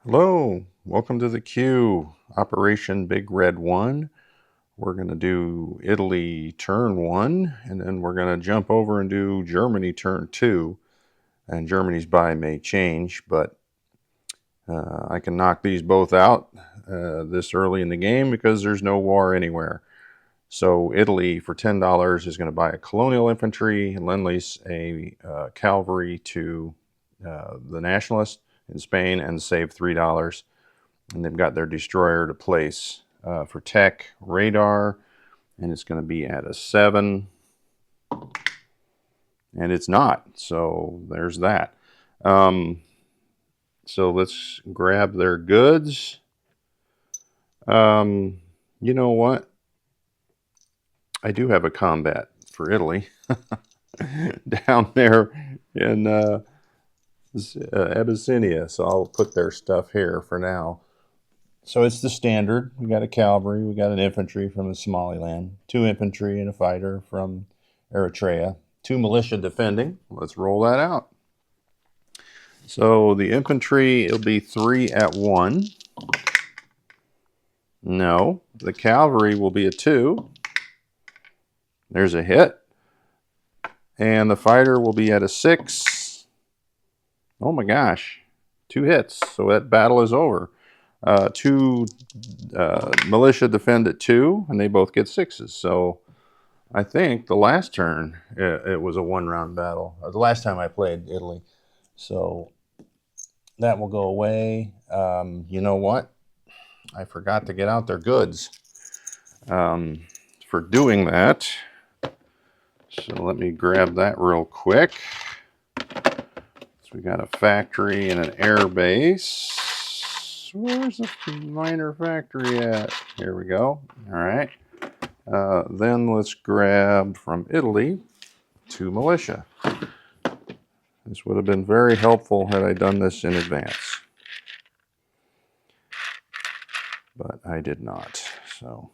Hello, welcome to the queue. Operation Big Red 1. We're going to do Italy turn 1, and then we're going to jump over and do Germany turn 2. And Germany's buy may change, but I can knock these both out this early in the game because there's no war anywhere. So Italy, for $10, is going to buy a colonial infantry and lend-lease a cavalry to the nationalists in Spain and save $3. And they've got their destroyer to place for tech radar, and it's going to be at a 7, and it's not. So there's that. So let's grab their goods. You know what? I do have a combat for Italy down there in Abyssinia, so I'll put their stuff here for now. So it's the standard. We got a cavalry, we got an infantry from the Somaliland, 2 infantry and a fighter from Eritrea, 2 militia defending. Let's roll that out. So the infantry, it'll be 3 at 1. No. The cavalry will be a 2. There's a hit. And the fighter will be at a 6. Oh my gosh. 2 hits. So that battle is over. 2 militia defend at 2, and they both get 6s. So I think the last turn it was a 1-round battle. The last time I played Italy. So that will go away. You know what? I forgot to get out their goods for doing that. So let me grab that real quick. So we got a factory and an air base. Where's the minor factory at? Here we go. All right. Then let's grab from Italy 2 militia. This would have been very helpful had I done this in advance. But I did not. So,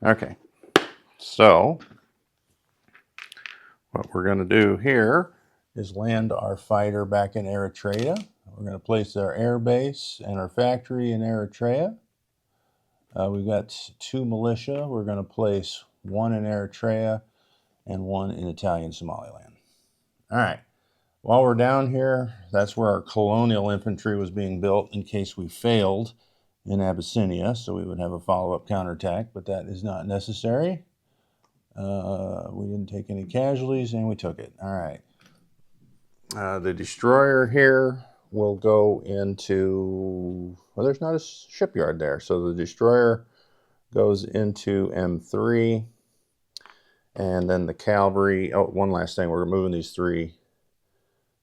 okay. So, what we're going to do here is land our fighter back in Eritrea. We're going to place our air base and our factory in Eritrea. We've got 2 militia. We're going to place 1 in Eritrea and 1 in Italian Somaliland. All right. While we're down here, that's where our colonial infantry was being built in case we failed in Abyssinia, so we would have a follow-up counterattack, but that is not necessary. We didn't take any casualties, and we took it. All right. The destroyer here will go into, well, there's not a shipyard there, so the destroyer goes into M3, and then the cavalry, oh, one last thing, we're moving these 3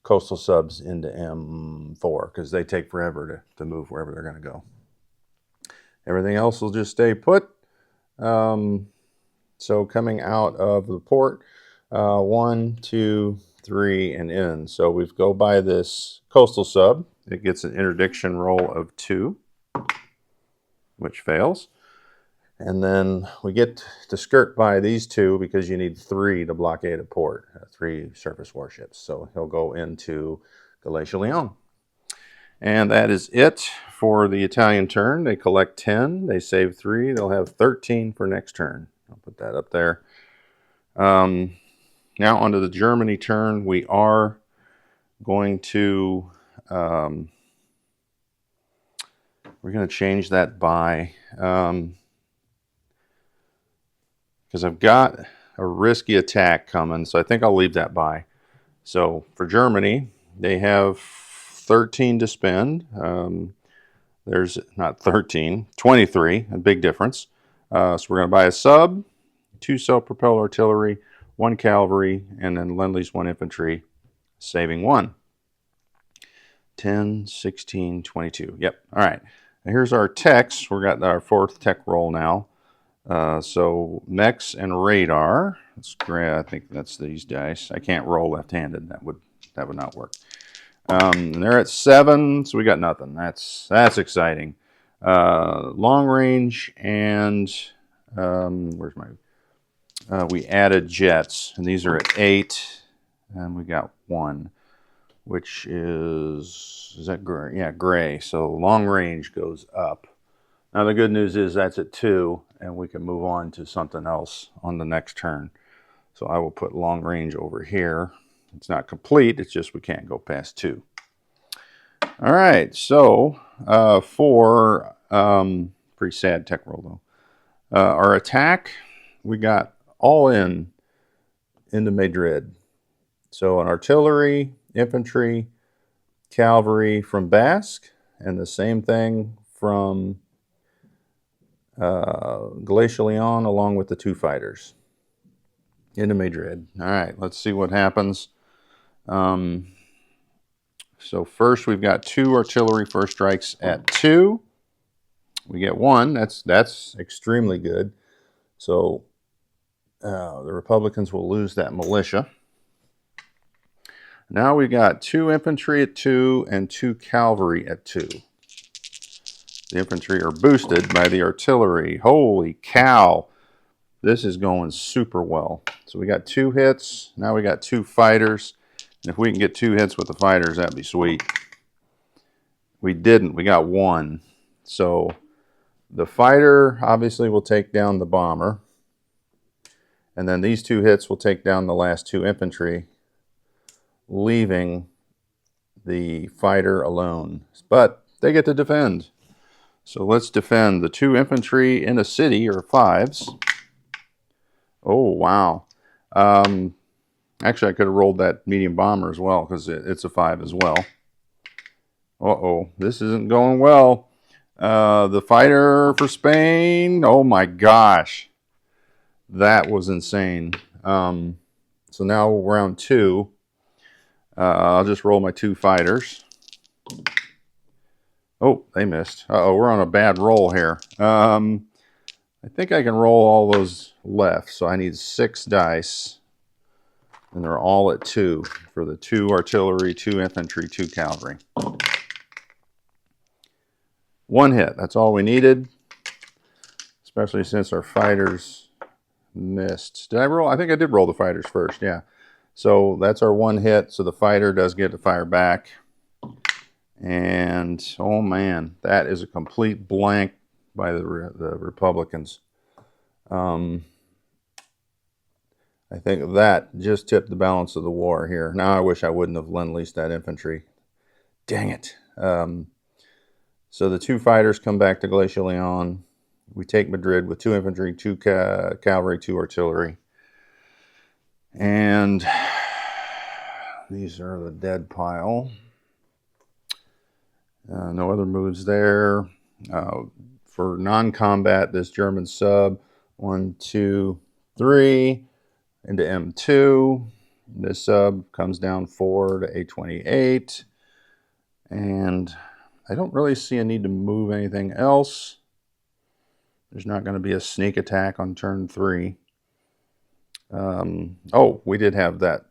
coastal subs into M4 because they take forever to move wherever they're going to go. Everything else will just stay put. So coming out of the port, 1, 2, 3, and in. So we go by this coastal sub. It gets an interdiction roll of 2, which fails. And then we get to skirt by these 2 because you need 3 to blockade a port, 3 surface warships. So he'll go into Galatia Leon. And that is it for the Italian turn. They collect 10, they save 3, they'll have 13 for next turn. I'll put that up there. Now onto the Germany turn. We are going to, we're going to change that by, because I've got a risky attack coming, so I think I'll leave that by. So for Germany, they have 13 to spend. There's not 13, 23, a big difference. So we're going to buy a sub, 2 self-propelled artillery, 1 cavalry, and then lend-lease 1 infantry, saving 1. 10, 16, 22. Yep. All right. Now here's our techs. We've got our 4th tech roll now. So mechs and radar. Let's grab, I think that's these dice. I can't roll left-handed. That would not work. And they're at 7, so we got nothing. That's exciting. Long range and where's my? We added jets, and these are at 8, and we got 1. which is that gray? Yeah, gray. So long range goes up. Now the good news is that's at 2, and we can move on to something else on the next turn. So I will put long range over here. It's not complete, it's just we can't go past 2. All right, so pretty sad tech roll though. Our attack, we got all into Madrid. So an artillery, infantry, cavalry from Basque, and the same thing from Galicia Leon along with the 2 fighters into Madrid. All right, let's see what happens. So first we've got 2 artillery first strikes at 2. We get 1. That's extremely good. So the Republicans will lose that militia. Now we got 2 infantry at 2 and 2 cavalry at 2. The infantry are boosted by the artillery. Holy cow! This is going super well. So we got 2 hits. Now we got 2 fighters. And if we can get 2 hits with the fighters, that'd be sweet. We didn't. We got 1. So the fighter obviously will take down the bomber. And then these 2 hits will take down the last 2 infantry, leaving the fighter alone. But they get to defend. So let's defend. The 2 infantry in a city are 5s. Oh, wow. Actually, I could have rolled that medium bomber as well because it's a 5 as well. Uh-oh, this isn't going well. The fighter for Spain, oh my gosh. That was insane. So now round 2. I'll just roll my 2 fighters. Oh, they missed. Uh-oh, we're on a bad roll here. I think I can roll all those left, so I need 6 dice. And they're all at 2 for the 2 artillery, 2 infantry, 2 cavalry. 1 hit, that's all we needed. Especially since our fighters missed. Did I roll? I think I did roll the fighters first, yeah. So that's our 1 hit, so the fighter does get to fire back. And, oh man, that is a complete blank by the Republicans. I think that just tipped the balance of the war here. Now I wish I wouldn't have lend-leased that infantry. Dang it. So the 2 fighters come back to Galicia Leon. We take Madrid with 2 infantry, 2 cavalry, 2 artillery. And these are the dead pile. No other moves there. For non-combat, this German sub, 1, 2, 3, into M2. This sub comes down 4 to A28. And I don't really see a need to move anything else. There's not going to be a sneak attack on turn 3. Oh, we did have that.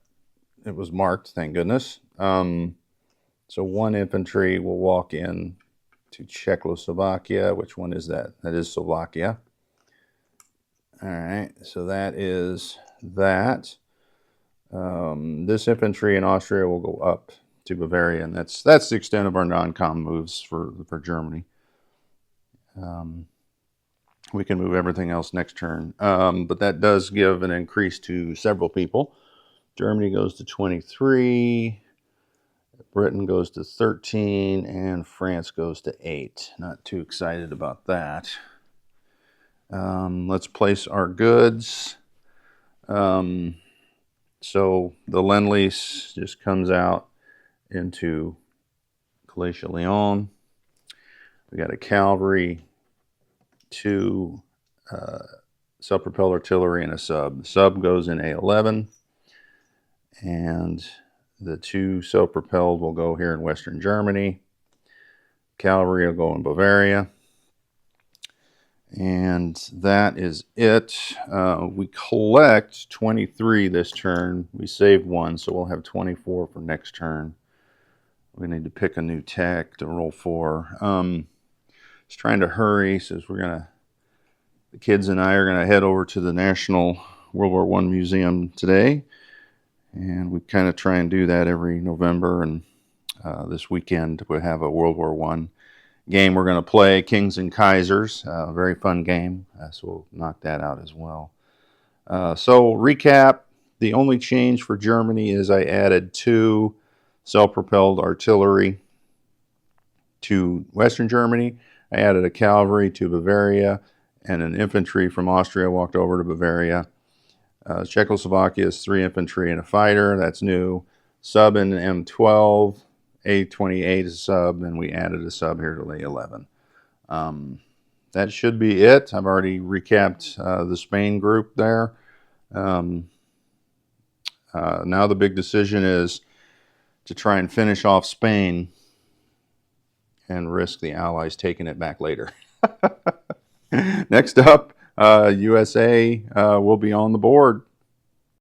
It was marked, thank goodness. So 1 infantry will walk in to Czechoslovakia. Which one is that? That is Slovakia. All right, so that is that. This infantry in Austria will go up to Bavaria, and that's the extent of our non-com moves for Germany. We can move everything else next turn, but that does give an increase to several people. Germany goes to 23, Britain goes to 13, and France goes to 8. Not too excited about that. Let's place our goods. So the Lend-Lease just comes out into Galicia Leon. We got a cavalry, 2 self-propelled artillery, and a sub. The sub goes in A11, and the 2 self-propelled will go here in Western Germany. Cavalry will go in Bavaria. And that is it. We collect 23 this turn. We saved 1, so we'll have 24 for next turn. We need to pick a new tech to roll for. Just trying to hurry, says the kids and I are gonna head over to the National World War I Museum today And we kind of try and do that every November. And this weekend we have a World War I game we're going to play, Kings and Kaisers. Very fun game, so we'll knock that out as well. So recap, the only change for Germany is I added 2 self-propelled artillery to Western Germany. I added a cavalry to Bavaria, and an infantry from Austria walked over to Bavaria. Czechoslovakia is 3 infantry and a fighter. That's new. Sub in M12. A28 is a sub, and we added a sub here to A11. That should be it. I've already recapped the Spain group there. Now the big decision is to try and finish off Spain and risk the Allies taking it back later. Next up, USA will be on the board.